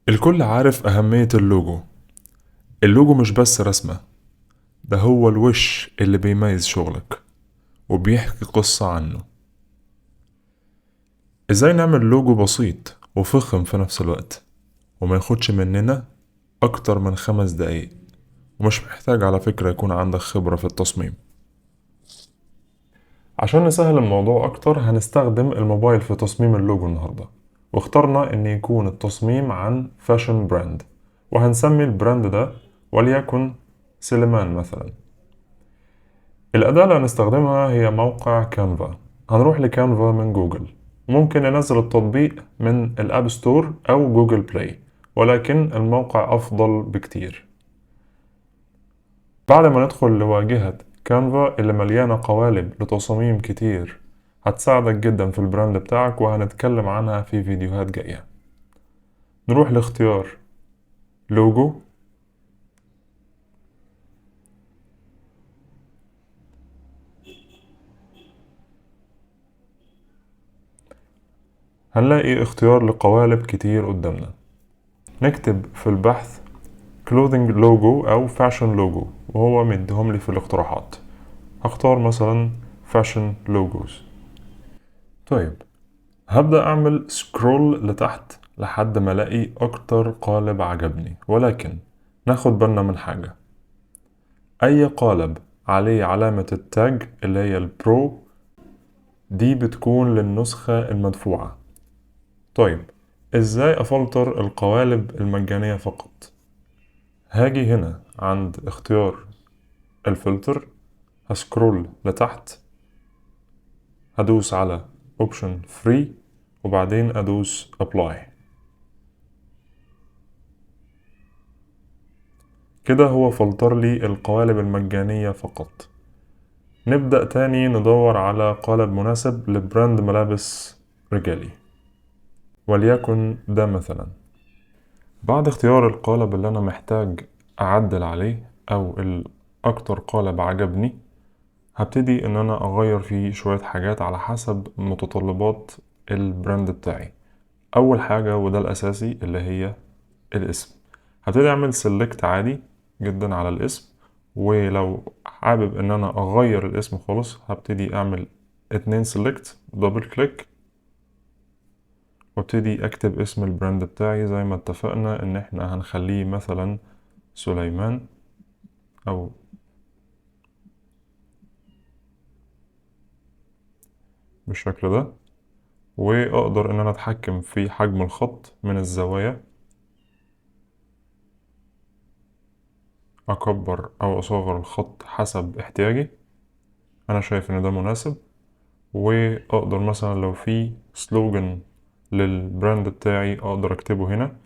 الكل عارف أهمية اللوجو. اللوجو مش بس رسمة، ده هو الوش اللي بيميز شغلك وبيحكي قصة عنه. ازاي نعمل لوجو بسيط وفخم في نفس الوقت وما ياخدش مننا أكتر من 5 دقايق، ومش محتاج على فكرة يكون عندك خبرة في التصميم. عشان نسهل الموضوع أكتر هنستخدم الموبايل في تصميم اللوجو النهاردة، واخترنا إن يكون التصميم عن فاشن براند، وهنسمي البراند ده وليكن سليمان مثلا. الأداة اللي هنستخدمها هي موقع كانفا. هنروح لكانفا من جوجل، ممكن ننزل التطبيق من الأب ستور أو جوجل بلاي، ولكن الموقع أفضل بكتير. بعد ما ندخل لواجهة كانفا اللي مليانة قوالب لتصاميم كتير هتساعدك جدا في البراند بتاعك، وهنتكلم عنها في فيديوهات جاية. نروح لاختيار لوجو، هنلاقي اختيار لقوالب كتير قدامنا. نكتب في البحث clothing logo أو fashion logo، وهو مديهم لي في الاقتراحات. هختار مثلا fashion logos. طيب، هبدأ أعمل سكرول لتحت لحد ما ألاقي أكتر قالب عجبني، ولكن ناخد بالنا من حاجة. أي قالب عليه علامة التاج اللي هي البرو دي بتكون للنسخة المدفوعة. طيب، إزاي أفلتر القوالب المجانية فقط؟ هاجي هنا عند اختيار الفلتر، هسكرول لتحت، هدوس على Option Free وبعدين أدوس Apply. كده هو فلتر لي القوالب المجانية فقط. نبدأ تاني ندور على قالب مناسب لبراند ملابس رجالي، وليكن ده مثلا. بعد اختيار القالب اللي أنا محتاج أعدل عليه أو الأكتر قالب عجبني، هبتدي إن أنا أغير فيه شوية حاجات على حسب متطلبات البراند بتاعي. أول حاجة وده الأساسي اللي هي الاسم. هبتدي أعمل سيلكت عادي جدا على الاسم، ولو حابب إن أنا أغير الاسم خالص هبتدي أعمل 2 سيلكت دبل كليك، وابتدي أكتب اسم البراند بتاعي زي ما اتفقنا إن إحنا هنخليه مثلا سليمان أو بالشكل ده. وأقدر إن أنا أتحكم في حجم الخط من الزوايا، أكبر أو أصغر الخط حسب احتياجي. أنا شايف إن ده مناسب. وأقدر مثلا لو في سلوجن للبراند بتاعي أقدر أكتبه هنا.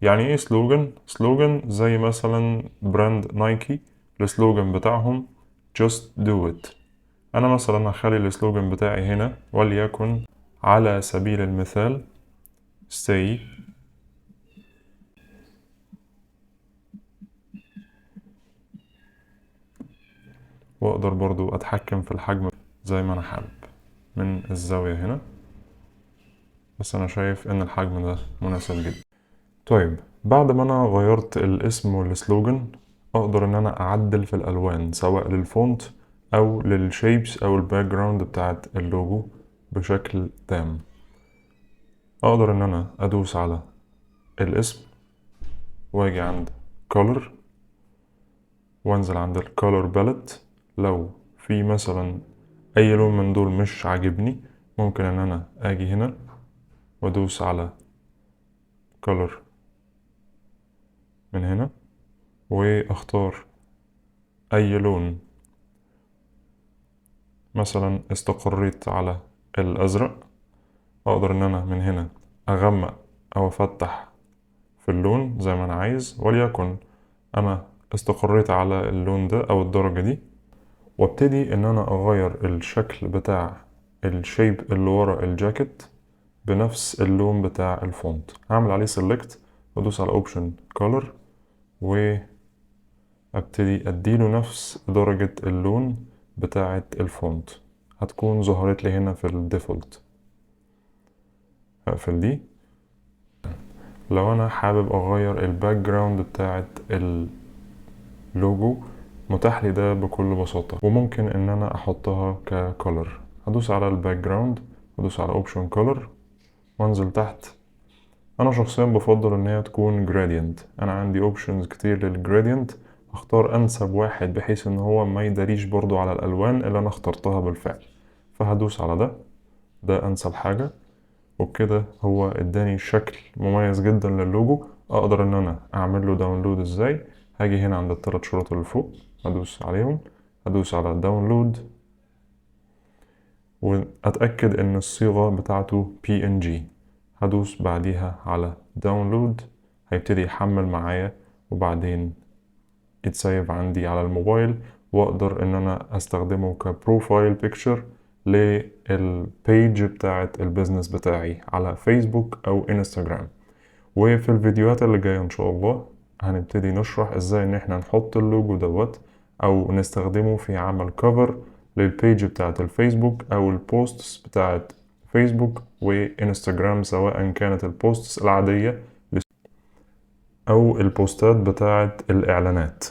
يعني إيه سلوجن؟ سلوجن زي مثلا براند نايكي السلوجن بتاعهم just do it. أنا مثلا هخلي السلوجن بتاعي هنا وليكن على سبيل المثال stay. وأقدر برضو أتحكم في الحجم زي ما أنا حابب من الزاوية هنا، بس أنا شايف إن الحجم ده مناسب جدا. طيب، بعد ما أنا غيرت الاسم والسلوجن أقدر إن أنا أعدل في الألوان سواء للفونت أو للشيبس أو الباك جراوند بتاعت اللوجو بشكل تام. أقدر إن أنا أدوس على الاسم وأجي عند color وأنزل عند الcolor palette. لو في مثلا أي لون من دول مش عاجبني ممكن إن أنا أجي هنا وأدوس على color من هنا وأختار أي لون. مثلا استقريت على الأزرق، أقدر إن أنا من هنا أغمق أو أفتح في اللون زي ما أنا عايز، وليكن أنا استقريت على اللون ده أو الدرجة دي. وابتدي إن أنا أغير الشكل بتاع الشيب اللي ورا الجاكيت بنفس اللون بتاع الفونت. هعمل عليه سيلكت وأدوس على أوبشن كولر وابتدي أديله نفس درجة اللون بتاعة الفونت. هتكون ظهرت لي هنا في الديفولت. هقفل دي. لو انا حابب اغير الباك جراوند بتاعت اللوجو، متاح لي ده بكل بساطة، وممكن ان انا احطها ككولر. هدوس على الباك جراوند، هدوس على اوبشن كولر وانزل تحت. انا شخصيا بفضل ان هي تكون جرادينت. انا عندي اوبشنز كتير للجرادينت، اختار انسب واحد بحيث ان هو ما يداريش برضو على الالوان اللي انا اخترتها بالفعل. فهدوس على ده انسب حاجة. وبكده هو اداني شكل مميز جدا للوجو. اقدر ان انا اعمل له داونلود ازاي؟ هاجي هنا عند الثلاث شروط اللي فوق، هدوس عليهم، هدوس على داونلود، واتاكد ان الصيغة بتاعته PNG. هدوس بعديها على داونلود، هيبتدي يحمل معايا، وبعدين يتسيف عندي على الموبايل، واقدر ان انا استخدمه كبروفايل بيكتشر للبيج بتاعت البيزنس بتاعي على فيسبوك او انستجرام. وفي الفيديوهات اللي جاية ان شاء الله هنبتدي نشرح ازاي ان احنا نحط اللوجو او نستخدمه في عمل كفر للبيج بتاعت الفيسبوك او البوستس بتاعت فيسبوك وانستجرام، سواء كانت البوستس العادية او البوستات بتاعت الاعلانات.